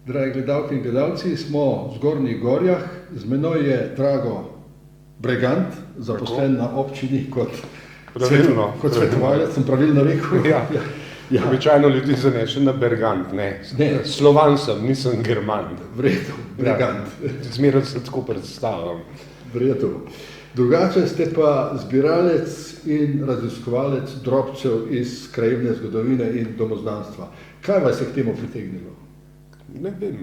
Dragi gledalke in gledalci, smo v Zgornjih Gorjah, z menoj je Drago Bregant, zaposlen na občini kot svetovalec, sem pravilno rekel? Ja. Običajno ljudi zaneše na Bergant, ne. Slovan sem, nisem German. V redu, Bregant. Zmeraj se tako predstavljam. V redu. Drugače ste pa zbiralec in raziskovalec drobcev iz krajevne zgodovine in domoznanstva. Kaj vas je k temu pritegnilo? Ne vem,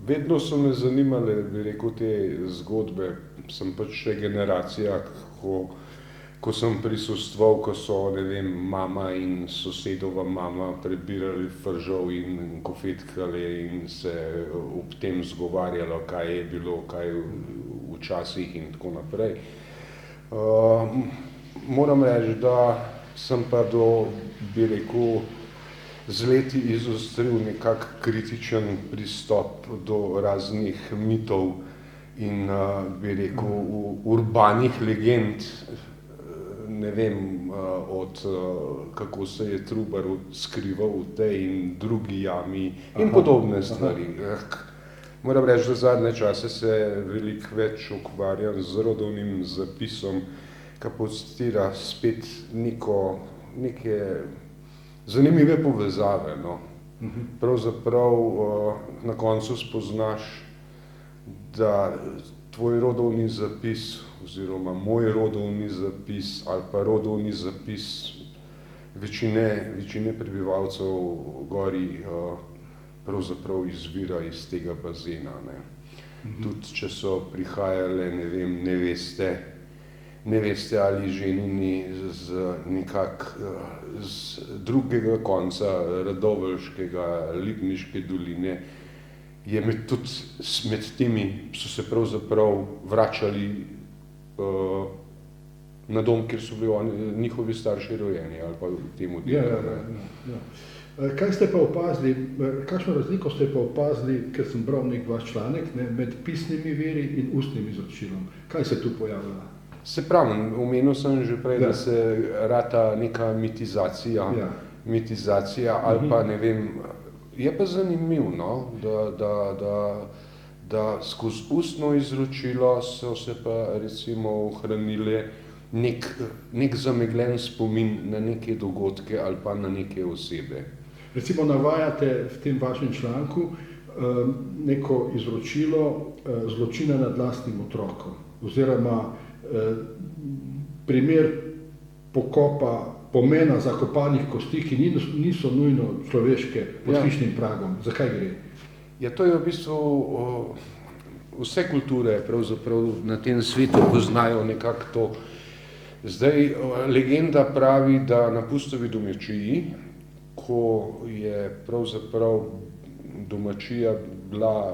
vedno so me zanimale, bi rekel, te zgodbe. Sem pač še generacija, ko sem prisostvoval, ko so, ne vem, mama in sosedova mama prebirali fržol in kofetkali in se ob tem zgovarjalo, kaj je bilo, kaj včasih in tako naprej. Moram reči, da sem pa bi rekel, z leti izostril nekak kritičen pristop do raznih mitov in, bi rekel, urbanih legend, ne vem, od kako se je Trubar skrival v tej in drugi jami in podobne stvari. Moram reči, da zadnje čase se veliko več ukvarjam z rodovnim zapisom, ki postira spet neke zanimive povezave, no. Pravzaprav na koncu spoznaš, da tvoj rodovni zapis oziroma moj rodovni zapis ali pa rodovni zapis večine prebivalcev gori pravzaprav izvira iz tega bazena, ne. Tudi če so prihajale, ne vem, neveste ali ženini z drugega konca Radoveljškega, Lipniške doline, med temi so se pravzaprav vračali na dom, kjer so bili njihovi starši rojeni ali pa v temu delu. Kaj ste pa opazili, kakšno razliko ste pa opazili, ker sem bral nek vaš članek, med pisnimi viri in ustnim izročilom? Kaj se tu pojavlja? Se pravi, omenil sem že prej, da se rata neka mitizacija ali pa ne vem, je pa zanimivo, no, da skozi ustno izročilo so se pa recimo ohranile nek zamegljen spomin na neke dogodke ali pa na neke osebe. Recimo navajate v tem vašem članku neko izročilo zločina nad lastnim otrokom oziroma primer pokopa pomena zakopanih kosti, ki niso nujno človeške pod hišnim pragom. Zakaj gre? Ja, to je v bistvu, vse kulture pravzaprav na tem svetu poznajo nekako to. Zdaj, legenda pravi, da na Pustovi domačiji, ko je pravzaprav domačija bila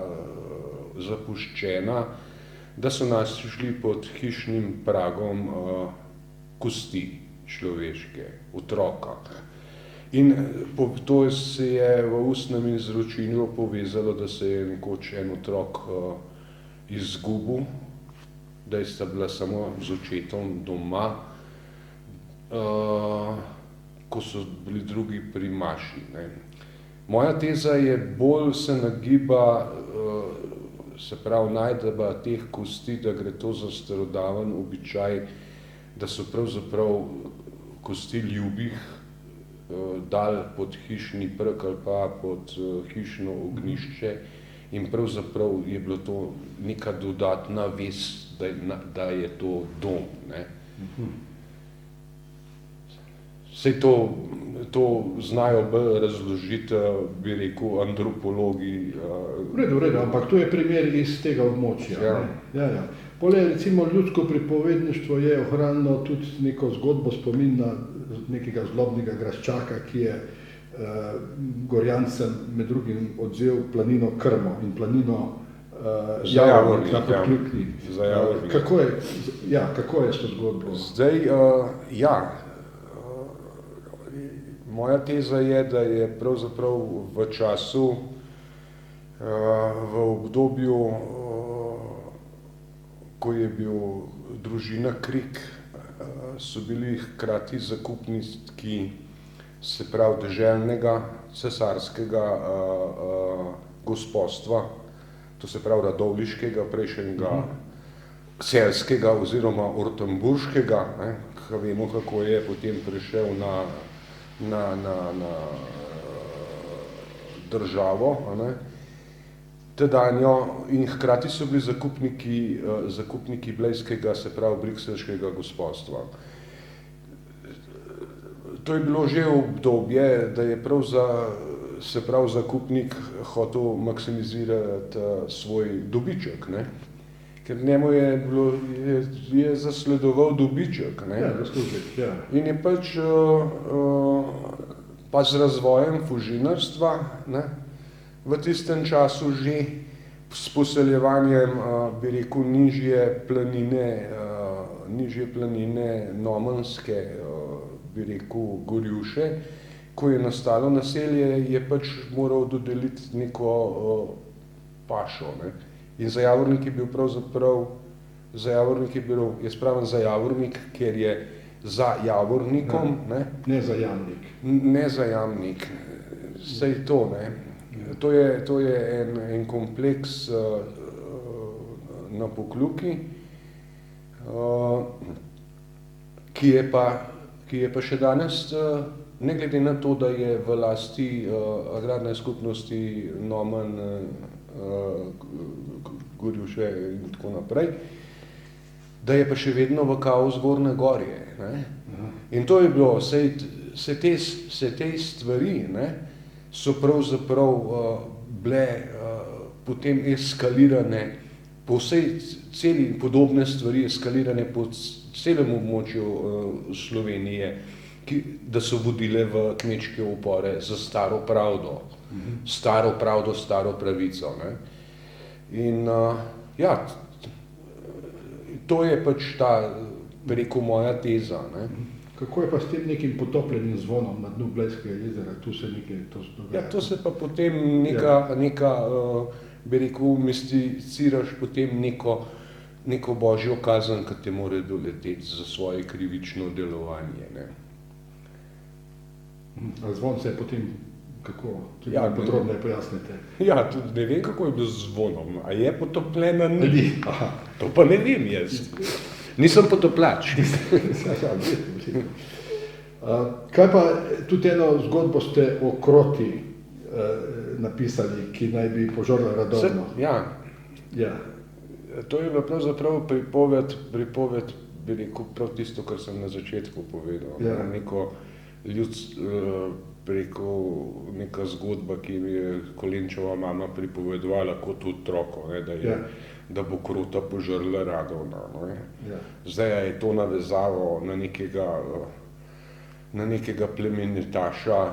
zapuščena, da so našli pod hišnim pragom kosti človeške, otroka. In to se je v ustnem izročilu povezalo, da se je nekoč en otrok izgubil, da sta bila samo z očetom doma, ko so bili drugi pri maši, ne. Moja teza je bolj se nagiba, se pravi, najdba teh kosti, da gre to za starodaven običaj, da so pravzaprav kosti ljubih dali pod hišni prag ali pa pod hišno ognjišče in pravzaprav je bilo to neka dodatna vest, da je to dom, ne. Saj to znajo bolj razložiti, bi rekel, antropologi. V redu, ampak to je primer iz tega območja. Ja. Poleg recimo ljudsko pripovedništvo je ohranilo tudi neko zgodbo, spomin na nekega zlobnega graščaka, ki je Gorjancem med drugim odvzel planino Krmo in planino Javornik na Podkljuki. Kako je s to zgodbo? Zdaj, moja teza je, da je pravzaprav v času, v obdobju, ko je bil družina Krik, so bili hkrati zakupniki, se pravi, deželnega, cesarskega gospostva, to se pravi radovliškega, prejšnjega celjskega oziroma ortenburškega, ki vemo, kako je potem prišel na državo, tedanjo, in hkrati so bili zakupniki blejskega, se pravi brikselškega gospodstva. To je bilo že obdobje, da je se pravi zakupnik hotel maksimizirati svoj dobiček, ker njemu je zasledoval dobiček. In je pač pa z razvojem fužinarstva, v tistem času že s poseljevanjem, bi rekel, nižje planine Nomanske, bi rekel, Gorjuše, ko je nastalo naselje, je pač moral dodeliti neko pašo. In Zajavornik je bil pravzaprav, jaz pravim Zajavornik, ker je za Javornikom, Ne za jamnik. Ne za jamnik, saj to, To je en kompleks na Pokljuki, ki je pa še danes, ne glede na to, da je v lasti agrarne skupnosti Noman, Gorjuše in tako naprej, da je pa še vedno v kao Zgornje Gorje. In to je bilo, se te stvari, so pravzaprav bile potem eskalirane po celi podobne stvari, eskalirane po celem območju Slovenije, da so vodile v kmečke upore za staro pravdo, staro pravico. In ja, to je pač ta, preko moja teza. Kako je pa s tem nekim potopljenim zvonom na dnu Blejskega jezera? Tu se nekaj to dogaja. Ja, to se pa potem neka bi rekel, misticiraš potem neko božjo kazen, ki te more doleteti za svoje krivično delovanje. A zvon se je potem, kako? Tudi podrobneje pojasnite. Ja, tudi ne vem, kako je bilo z zvonom. A je potopljena? Ni. To pa ne vem jaz. Nisem potoplač. Kaj pa, tudi eno zgodbo ste o kroti napisali, ki naj bi požrla Radovno. Ja. To je bila pravzaprav pripoved, bi rekel, prav tisto, kar sem na začetku povedal. Neka zgodba, ki mi je Kolenčeva mama pripovedovala kot otroku, da bo krota požrla Radovna. Zdaj je to navezavo na nekega plemenitaša,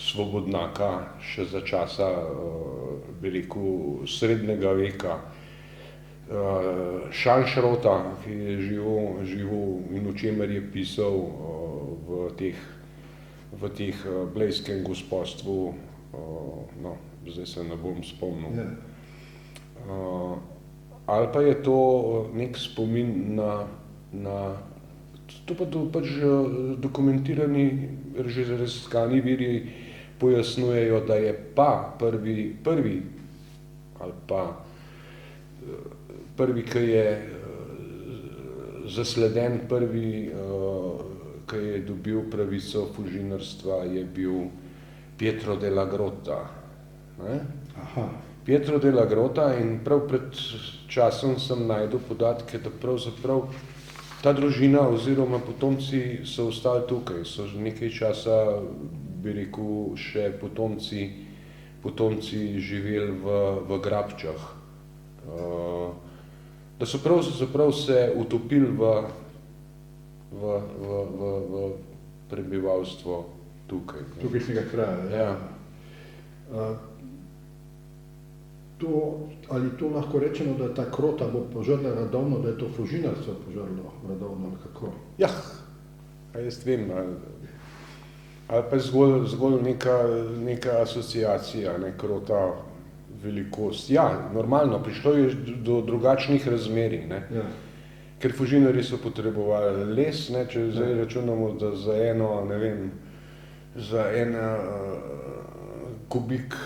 svobodnaka, še za časa, bi rekel, srednjega veka, Šanšrota, ki je živel in o čemer je pisal v teh blejskem gospodstvu, zdaj se ne bom spomnil. Ali pa je to nek spomin to pa pač dokumentirani, že raziskani viri pojasnjujejo, da je pa prvi, ki je zasleden, ki je dobil pravico fužinarstva, je bil Pietro della Grotta. Pietro della Grotta, in prav pred časom sem našel podatke, da pravzaprav ta družina oziroma potomci so ostali tukaj, so nekaj časa, bi rekel, še potomci živeli v Grabčah. Da so pravzaprav se utopili v prebivalstvo tukaj. Tukajšnjega kraja. Ali to lahko rečemo, da ta krota bo požrla Radovno, da je to fužinarstvo požrlo Radovno, ali kako? Ja, jaz vem, ali pa zgolj neka asociacija, krota, velikost. Ja, normalno, prišlo je do drugačnih razmerij, ker fužinarji so potrebovali les, če zdaj računamo, da za en kubik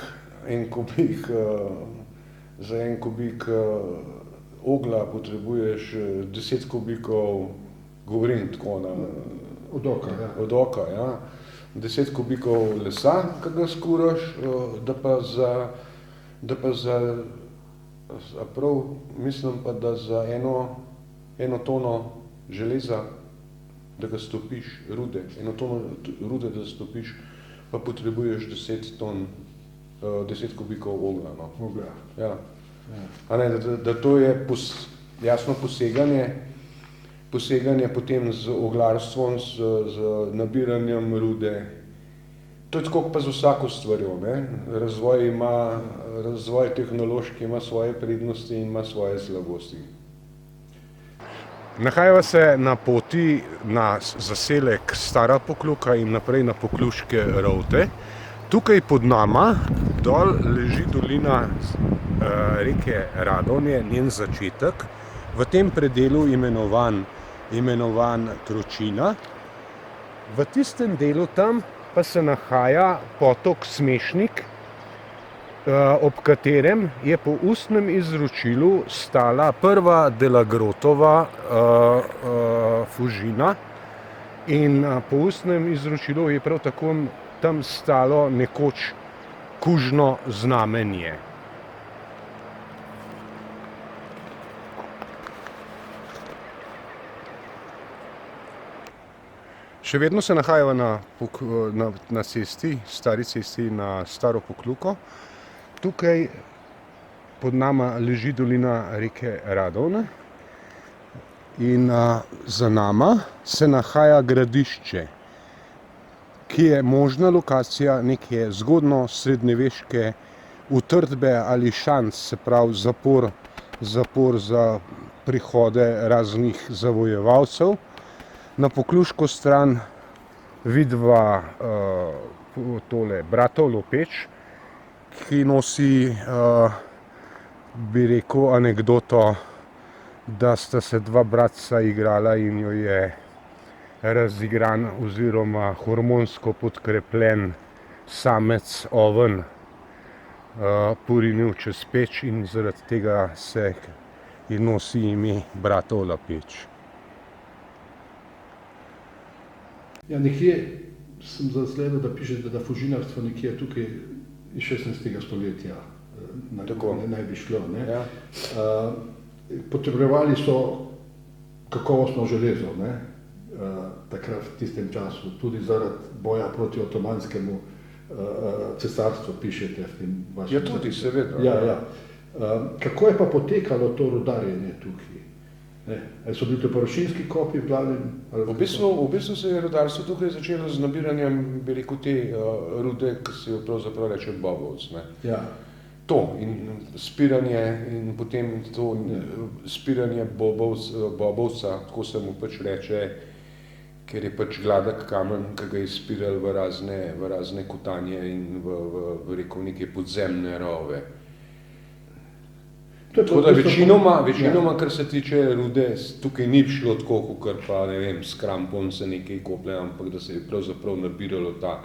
za en kubik ogla potrebuješ 10 kubikov, govorim tako Od oka, ja. Od oka, ja. 10 kubikov lesa, ki ga skuraš, mislim pa, da za eno tono železa, da ga stopiš, eno tono rude, da stopiš, pa potrebuješ 10 kubikov oglja. No. Ogla. Ja. Ja. A ne, da to je jasno poseganje potem z oglarstvom, z nabiranjem rude. To je tako pa z vsako stvarjo, ne. Razvoj tehnološki ima svoje prednosti in ima svoje slabosti. Nahajava se na poti na zaselek Stara Pokljuka in naprej na Pokljuške Rovte. Tukaj pod nama dol leži dolina reke Radovne, njen začetek, v tem predelu imenovan Tročina. V tistem delu tam pa se nahaja potok Smešnik, ob katerem je po ustnem izročilu stala prva Delagrotova Fužina in po ustnem izročilu je prav tako tam stalo nekoč kužno znamenje. Še vedno se nahajava na cesti, stari cesti na Staro Pokljuko. Tukaj pod nama leži dolina reke Radovne in za nama se nahaja Gradišče, ki je možna lokacija neke zgodno srednjeveške utrdbe ali šanc, se pravi zapor za prihode raznih zavojevalcev. Na pokljuško stran vidiva tole Bratovlo peč, ki nosi, bi rekel, anekdoto, da sta se dva bratca igrala in jo je razigran oziroma hormonsko podkrepljen samec oven porinil čez peč in zaradi tega se nosi ime Bratovla peč. Ja, nekje sem zasledil, da pišete, da fužinarstvo nekje tukaj iz 16. stoletja naj bi šlo. Ne? Ja. Potrebovali so kakovostno železo, ne? Takrat v tistem času, tudi zaradi boja proti otomanskemu cesarstvu, pišete v tem vašem. Ja, tudi, seveda. Ja. Kako je pa potekalo to rudarjenje tukaj? Ali so bili to površinski kopi v glavnem? V bistvu se je rudarstvo tukaj začelo z nabiranjem, bi rekel, te rude, ki se jo pravzaprav reče bobovc. Ja. To in spiranje in potem to spiranje bobovca, tako se mu pač reče, ker je pač gladek kamen, ki ga je spiral v razne kotanje in v rekel, neke podzemne rove. Tako da večinoma, kar se tiče rude, tukaj ni šlo tako, kakor pa, ne vem, s krampom se nekaj koplje, ampak da se je pravzaprav nabiralo ta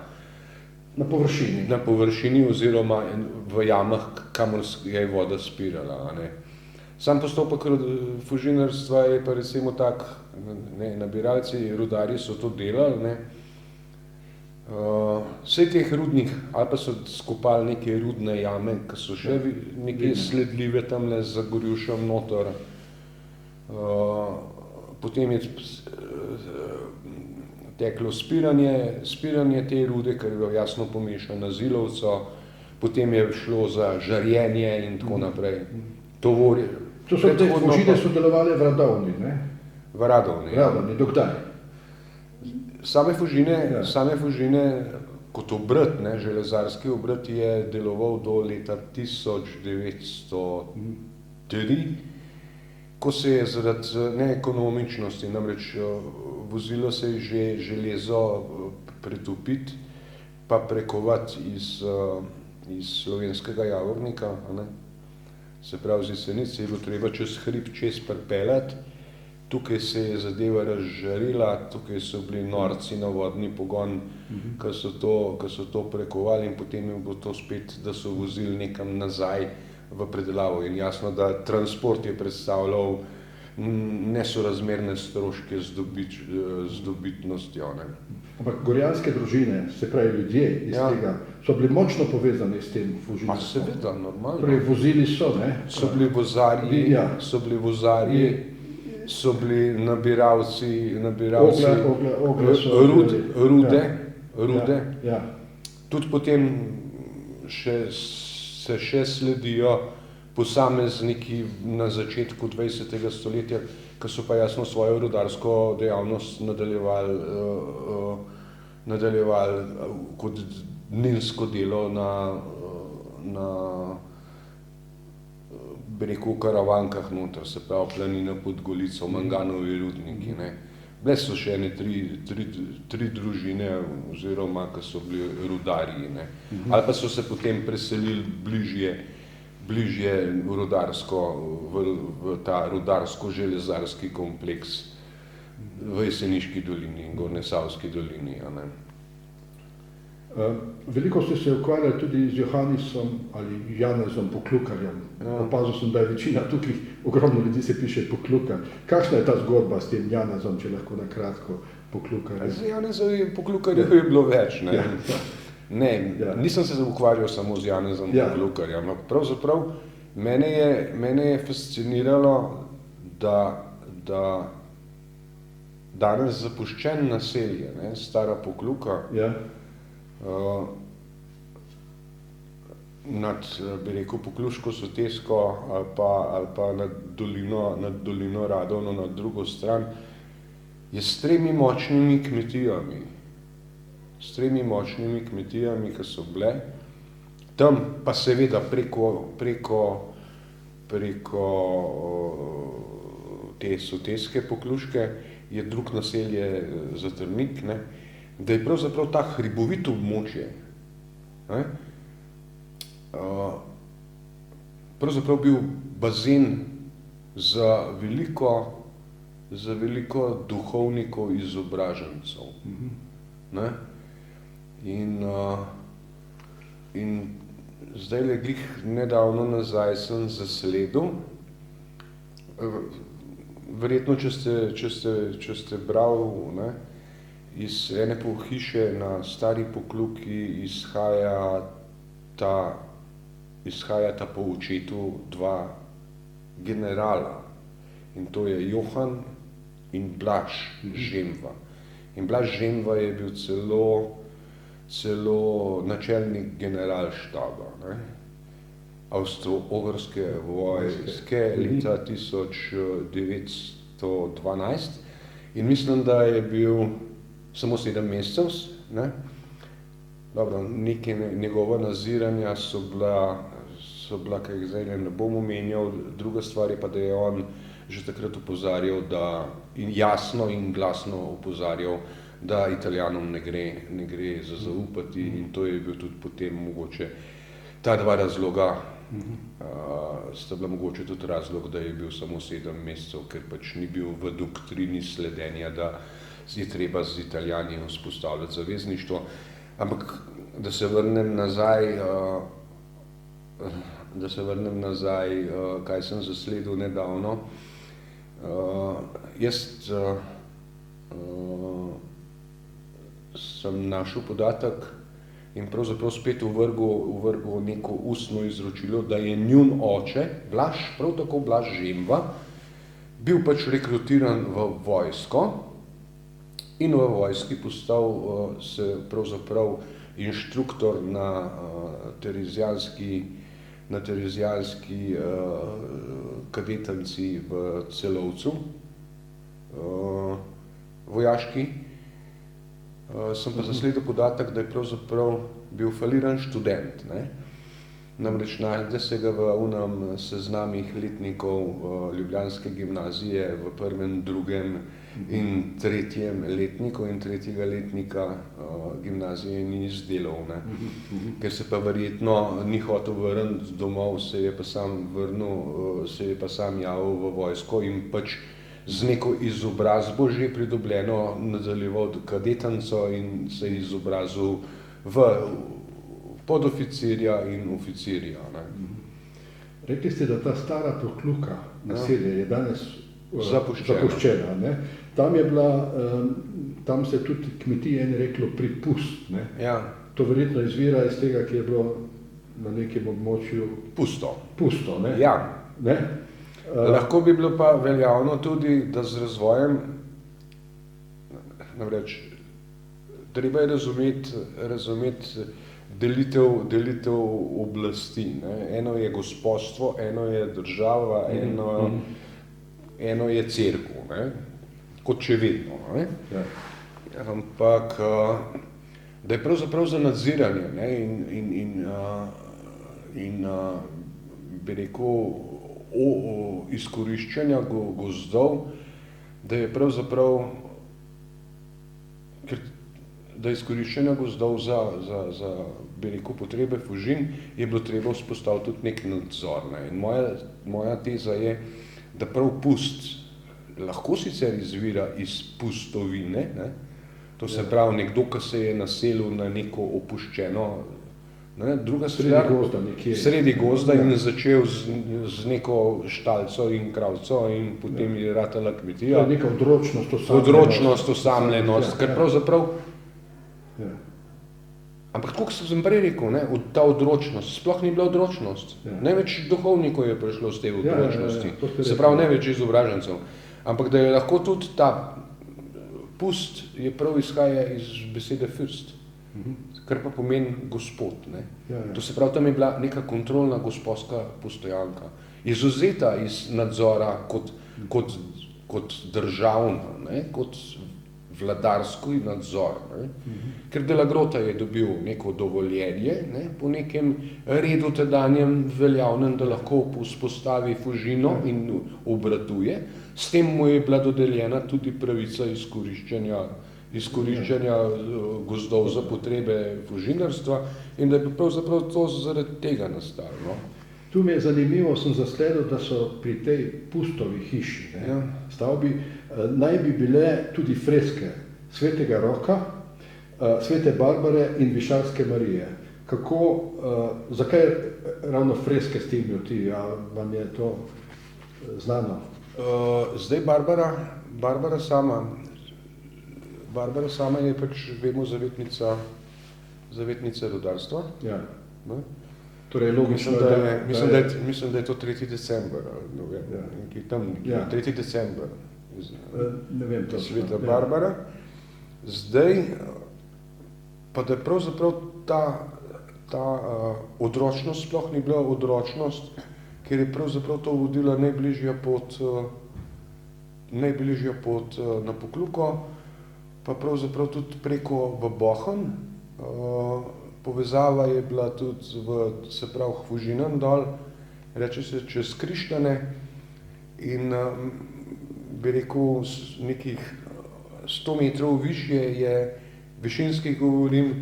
na površini. Na površini oziroma v jamah, kamor je voda spirala. Ne. Sam postopek fužinarstva je pa recimo tak, nabiralci, rudarji so to delali, ne. Vse teh rudnih, ali pa so skopali neke rudne jame, ki so še nekaj sledljive tamle za Gorjušem noter. Potem je teklo spiranje te rude, ker je jasno pomešano z ilovco, potem je šlo za žarjenje in tako naprej. To so te fužine sodelovali v Radovni, ne? V Radovni, ja. Radovni, dokdaj? Same fužine kot obrt, železarski obrt je deloval do leta 1903, ko se je zaradi neekonomičnosti, namreč vozilo se je že železo pretopiti pa prekovati iz Slovenskega Javornika, se pravi z Jesenic, je bilo treba čez hrib čez pripeljati tukaj se je zadeva razžarila, tukaj so bili norci na vodni pogon, ko so to prekovali in potem je bilo to spet, da so vozili nekam nazaj v predelavo. In jasno, da transport je predstavljal nesorazmerne stroške z dobitnostjo. Ne. Ampak gorjanske družine, se pravi ljudje iz tega, so bili močno povezani s tem fužinstvom. Pa seveda, normalno. Torej, vozili so, ne? So bili vozarji, so bili nabiralci rude. Ja. Tudi potem se še sledijo posamezniki na začetku 20. stoletja, ki so pa jasno svojo rudarsko dejavnost nadaljevali kot dnevno delo na bi rekel, karavankah noter, se pravi planina pod Golico, manganovi rudniki. Ne. Bile so še ene tri družine, oziroma, ki so bili rudarji. Ne. Ali pa so se potem preselili bližje v ta rudarsko-železarski kompleks v Jeseniški dolini in Gornjesavski dolini. Ne. Veliko ste se ukvarjali tudi z Johannesom ali Janezom Poklukarjem. Opazil sem, da je večina tukaj, ogromno ljudi se piše Poklukar. Kakšna je ta zgodba s tem Janezom, če lahko na kratko Poklukarjem? Z Janezom Poklukarjem je bilo več. Ne? Ne, nisem se ukvarjal samo z Janezom Poklukarjem. Pravzaprav mene je fasciniralo, da danes zapuščen naselje, ne, Stara Pokluka, nad, bi rekel, Pokluško sotesko ali pa nad dolino Radovno na drugo stran, je s tremi močnimi kmetijami, ki so bile. Tam pa seveda preko te soteske Pokluške je drug naselje Zatrnik, ne, da je pravzaprav ta hribovito območje, ne, pravzaprav bil bazen za veliko duhovnikov izobražencev. Ne. In zdajle glih nedavno nazaj sem zasledil, verjetno, če ste bral, ne, iz ene hiše na Stari Pokluki izhajata po očetu dva generala. In to je Johan in Blaž Žemva. In Blaž Žemva je bil celo načelnik generalštaba, ne, Avstro-Ogrske vojske leta 1912. In mislim, da je bil samo 7 mesecev, ne. Dobro, neke njegova naziranja so bila, kaj jih zdaj ne bom omenjal, druga stvar je pa, da je on že takrat opozarjal, in jasno in glasno opozarjal, da Italijanom ne gre zaupati, in to je bil tudi potem mogoče ta dva razloga, sta bila mogoče tudi razlog, da je bil samo 7 mesecev, ker pač ni bil v doktrini sledenja, da je treba z Italijani vzpostavljati zavezništvo. Ampak, da se vrnem nazaj, kaj sem zasledil nedavno. Jaz sem našel podatek in pravzaprav spet uvrgal neko ustno izročilo, da je njun oče, Blaž, prav tako Blaž Žemva, bil pač rekrutiran v vojsko in v vojski postal se pravzaprav inštruktor na terezijanski kadetanci v Celovcu, vojaški. Sem pa zasledil podatek, da je pravzaprav bil faliran študent, ne. Namreč najde se ga v onem seznamih letnikov ljubljanske gimnazije v 1., 2. in 3. letniku, in 3. letnika gimnazije ni izdelal, ne. Ker se pa verjetno ni hotel vrniti domov, se je pa sam javil v vojsko in pač z neko izobrazbo že pridobljeno nadaljeval kadetanco in se izobrazil v podoficirja in oficirja. Ne. Rekli ste, da ta stara Prokluka naselje je danes zapuščena. Ne? Tam se tudi kmetije je reklo pripust. Ne? Ja. To verjetno izvira iz tega, ki je bilo na nekem območju pusto, ne? Ja. Ne? Lahko bi bilo pa veljavno tudi, da z razvojem, namreč, treba je razumeti delitev oblasti. Ne? Eno je gospodstvo, eno je država, eno je cerkev, ne? Kot še vedno. Ne? Ja. Ampak, da je pravzaprav za nadziranje, ne? in bi rekel, izkoriščanja gozdov, da je pravzaprav, da izkoriščanja gozdov za bi rekel, potrebe Fužin je bilo treba vzpostaviti tudi nek nadzor. Ne? In moja teza je, da prav pust lahko sicer izvira iz pustovine, ne? To se pravi nekdo, ki se je naselil na neko opuščeno, ne? Druga stvar, sredi gozda in začel z neko štalco in kravco in potem je ratala kmetija. Neka odročnost, osamljenost, ker pravzaprav. Ja. Ampak tako sem prej rekel, ne, ta odročnost, sploh ni bila odročnost. Ja. Največ duhovnikov je prišlo z te odročnosti, se pravi največ izobražencev. Ampak da je lahko tudi ta pust, je prav izhaja iz besede fürst, kar pa pomeni gospod. Ne. Ja. To se pravi, tam je bila neka kontrolna gospodska postojanka, izvzeta iz nadzora kot državna, ne, kot vladarski nadzor. Ne. Ker De la Grota je dobil neko dovoljenje, ne, po nekem redu tedanjem veljavnem, da lahko vzpostavi Fužino in obratuje. S tem mu je bila dodeljena tudi pravica izkoriščanja gozdov za potrebe fužinarstva in da je pravzaprav to zaradi tega nastalo. No. Tu mi je zanimivo, sem zasledil, da so pri tej pustovi hiši, ne, stavbi, naj bi bile tudi freske Svetega Roka, Svete Barbare in Višarske Marije. Zakaj ravno freske s tem ljudmi? Vam je to znano? Zdaj Barbara sama je pač, vemo, zavetnica rudarstva. Ja. Ne? Torej, logično, mislim, da je to 3. december, nekaj tam, 3. december. Ne vem, to Sveta Barbara. Zdaj, pa da je pravzaprav ta odročnost sploh ni bila odročnost, ker je pravzaprav to vodila najbližja pot na Pokluko, pa pravzaprav tudi preko v Bohun. Povezava je bila tudi se pravi Fužinan dol, reče se čez Krištane in bi rekel nekih 100 metrov višje je, višinski govorim,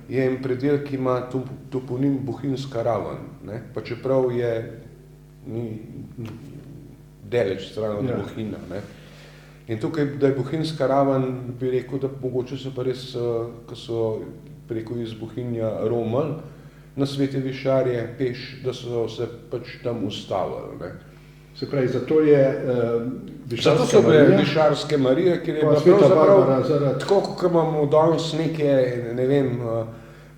je en predel, ki ima toponim Bohinjska raven, ne? Pa čeprav ni daleč stran od Bohinja. Ne? In tukaj, da je Bohinjska raven, bi rekel, da mogoče so pa res, ko so preko iz Bohinja romali na Svete Višarje peš, da so se pač tam ustavili. Ne? Se pravi, zato je zato so bile Višarske Marije, ker je bila pravzaprav, tako kot imamo danes neke, ne vem,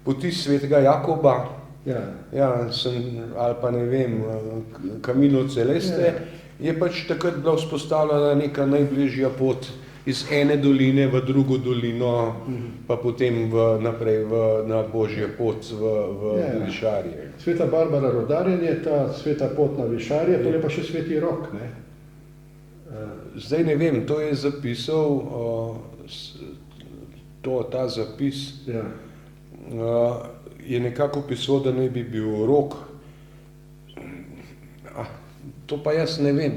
poti Svetega Jakoba, ali pa ne vem, Camino Celeste, je pač takrat bila vzpostavljena neka najbližja pot iz ene doline v drugo dolino, pa potem naprej na Božje pot v Višarje. Sveta Barbara rodarjenje, ta sveta pot na Višarje, to je pa še Sveti Rok, ne? Zdaj ne vem, to je zapisal, ta zapis je nekako pisal, da naj bi bil Rok. To pa jaz ne vem.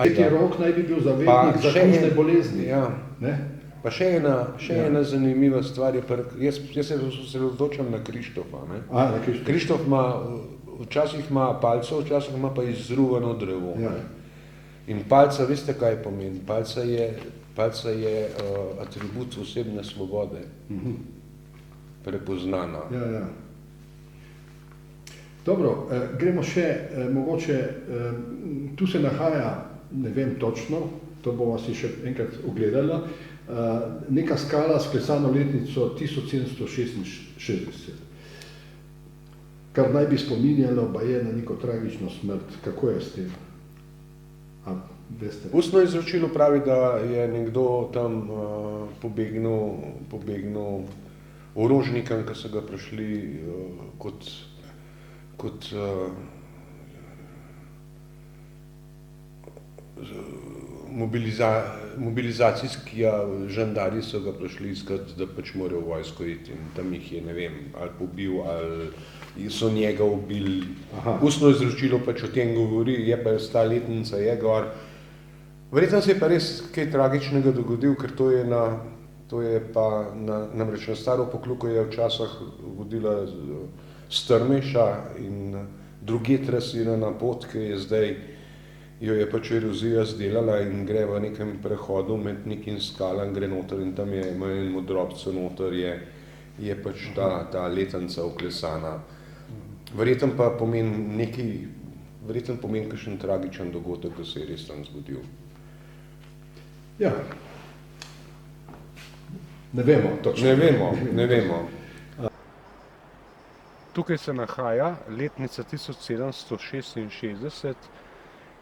Sveti Rok naj bi bil zavetnik za končne bolezni. Ne? Pa še ena zanimiva stvar je, jaz se osredotočam na Krištofa. Ne? Na Krištof. Krištof ima, včasih ima palco, včasih ima pa izruvano drevo. Ja. In palca, veste, kaj pomeni? Palca je atribut osebne svobode. Prepoznana. Ja. Dobro, gremo še, mogoče, tu se nahaja, ne vem točno, to bomo si še enkrat ogledala, neka skala s klesano letnico 1766, kar naj bi spominjalo baje na neko tragično smrt. Kako je s tem? Veste? Ustno izročilo pravi, da je nekdo tam pobegnil orožnikom, ki so ga prišli kot mobilizacijski žandarji so ga prišli iskati, da pač morajo v vojsko iti in tam jih je, ne vem, ali pobil, ali so njega ubili. Ustno izročilo pač o tem govori, je pa ta letnica je gor. Verjetno se je pa res kaj tragičnega dogodil, ker to je pa namreč na Staro Pokljuko je včasih vodila strmejša in druge trasirana pot, ki je zdaj, jo je pač erozija zdelala in gre v nekem prehodu med nekim skalam, gre noter in tam je en modrobce noter, je pač ta letnica vklesana. Verjetno pa pomeni kakšen tragičen dogodek, ki se je res tam zgodil. Ja. Ne vemo točno. Ne vemo. Tukaj se nahaja letnica 1766,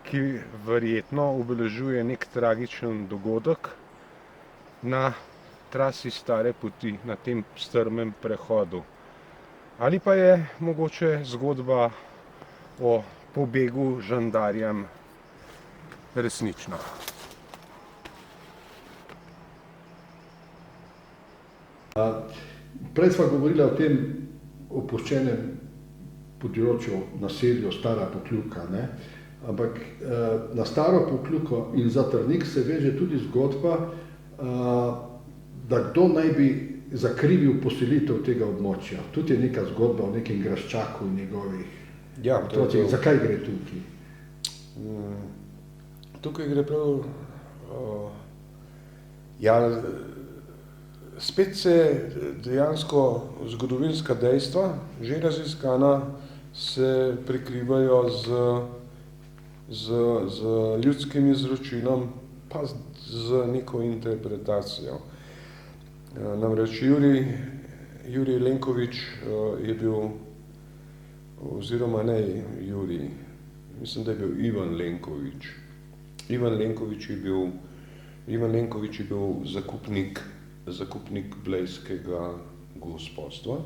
ki verjetno obeležuje nek tragičen dogodek na trasi Stare poti, na tem strmem prehodu. Ali pa je mogoče zgodba o pobegu žandarjem resnična. Prej sva govorila o tem opuščenem področju, naselju Stara Pokljuka, ne? Ampak na Staro Pokljuko in Zatrnik se veže tudi zgodba, da kdo naj bi zakrivil poselitev tega območja. Tudi je neka zgodba o nekem Graščaku in njegovih otrocih. Zakaj gre tukaj? Tukaj gre prav... Spet se dejansko zgodovinska dejstva, že raziskana, se prekrivajo z ljudskim izročilom, pa z neko interpretacijo. Namreč Jurij Lenkovič je bil, oziroma ne Jurij, mislim, da je bil Ivan Lenkovič. Ivan Lenkovič je bil zakupnik blejskega gospodstva.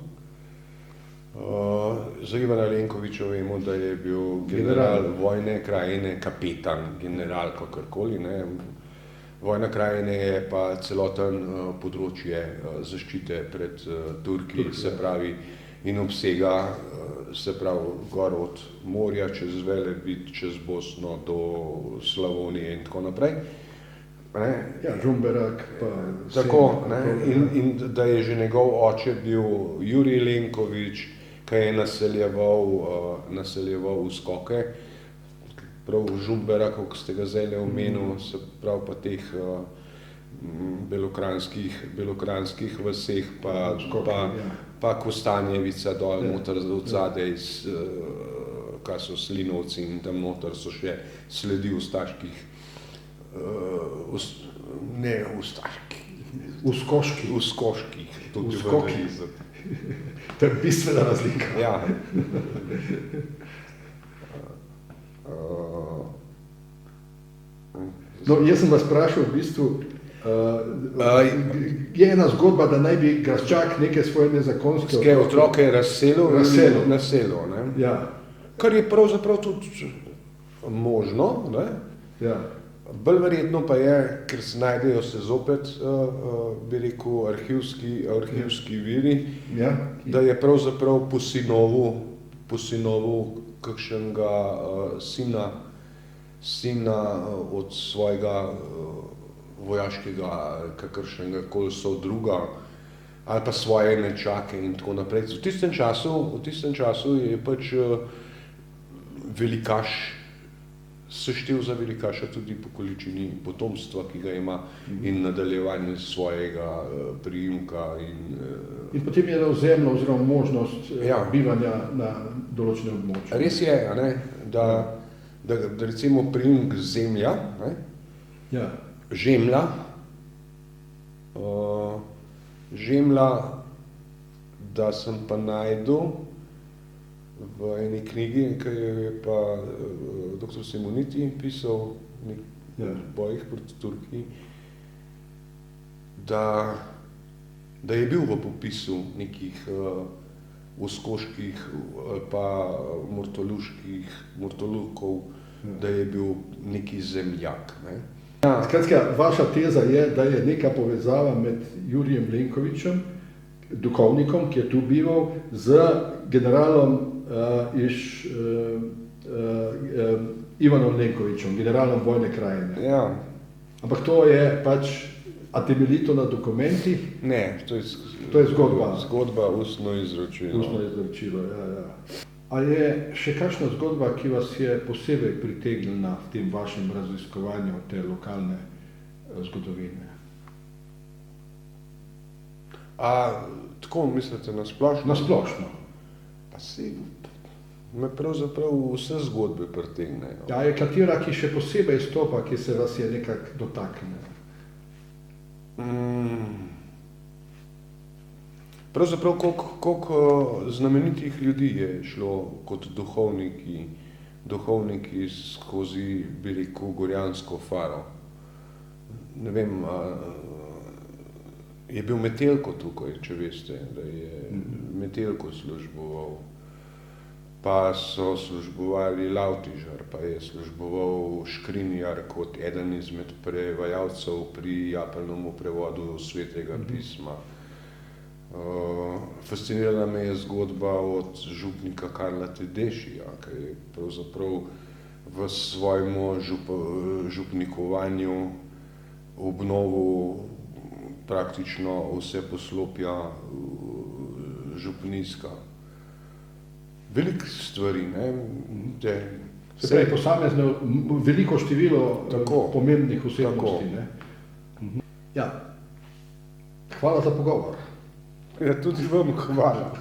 Za Ivana Lenkoviča vemo, da je bil general vojne krajine, kapetan, general, kakorkoli, ne. Vojna krajine je pa celoten področje zaščite pred Turki, se pravi, in obsega, se pravi, gor od morja, čez Velebit, čez Bosno do Slavonije in tako naprej. Ja, Žumberak pa... Tako, ne, in da je že njegov oče bil Jurij Lenkovič, ki je naseljeval uskoke, prav Žumberak, ko ste ga zdaj omenil, se pravi pa teh belokranjskih vaseh, pa Kostanjevica dol noter od zadaj, kaj so Slinovci in tam noter so še sledi ustaških. Uskoških. To je bistvena razlika. Ja. No, jaz sem vas vprašal v bistvu, je ena zgodba, da naj bi Graščak neke svoje nezakonske otroke razselil, ne? Ja. Kar je pravzaprav tudi možno, ne? Ja. Bolj verjetno pa je, ker se najdejo zopet, bi rekel, arhivski viri, da je pravzaprav po sinovu kakšnega sina od svojega vojaškega, kakršnega koli druga, ali pa svoje nečake in tako naprej. V tistem času je pač velikaš seštel za velikaša tudi po količini potomstva, ki ga ima in nadaljevanje svojega priimka. In potem je ozemljo oziroma možnost bivanja na določenem območju. Res je, ne, da recimo priimek zemlja, ne, žemlja, žemlja, da sem pa najdel v eni knjigi, ki je pa dr. Simoniti pisal v bojih proti Turkiji, da je bil v popisu nekih uskoških ali pa mortolukov, da je bil neki zemljak. Ne. Skratka, vaša teza je, da je neka povezava med Jurijem Lenkovičem, duhovnikom, ki je tu bival, z generalom Ivanom Lenkovičem, generalom vojne krajine. Ja. Ampak to je pač, a temeljito na dokumentih? Ne, to je zgodba. Zgodba, ustno izročilo. Ustno izročilo, ja. A je še kakšna zgodba, ki vas je posebej pritegnila v tem vašem raziskovanju te lokalne zgodovine? Tako mislite na splošno? Na splošno. Pa si me pravzaprav vse zgodbe pritegnejo. Ja, je katera, ki še posebej izstopa, ki se vas je nekako dotaknila? Pravzaprav, koliko znamenitih ljudi je šlo kot duhovniki skozi, bi rekel, Gorjansko faro. Ne vem, je bil Metelko tukaj, če veste, da je Metelko služboval, pa so službovali Lavtižar, pa je služboval Škrinjar kot eden izmed prevajalcev pri Japelnovem prevodu Svetega pisma. Fascinirala me je zgodba od župnika Karla Tedešija, ki je pravzaprav v svojem župnikovanju obnovil praktično vse poslopja župnijska. Veliko stvari, ne? Se pravi, posamezno veliko število pomembnih osebnosti, ne? Ja. Hvala za pogovor. Ja, tudi vam hvala.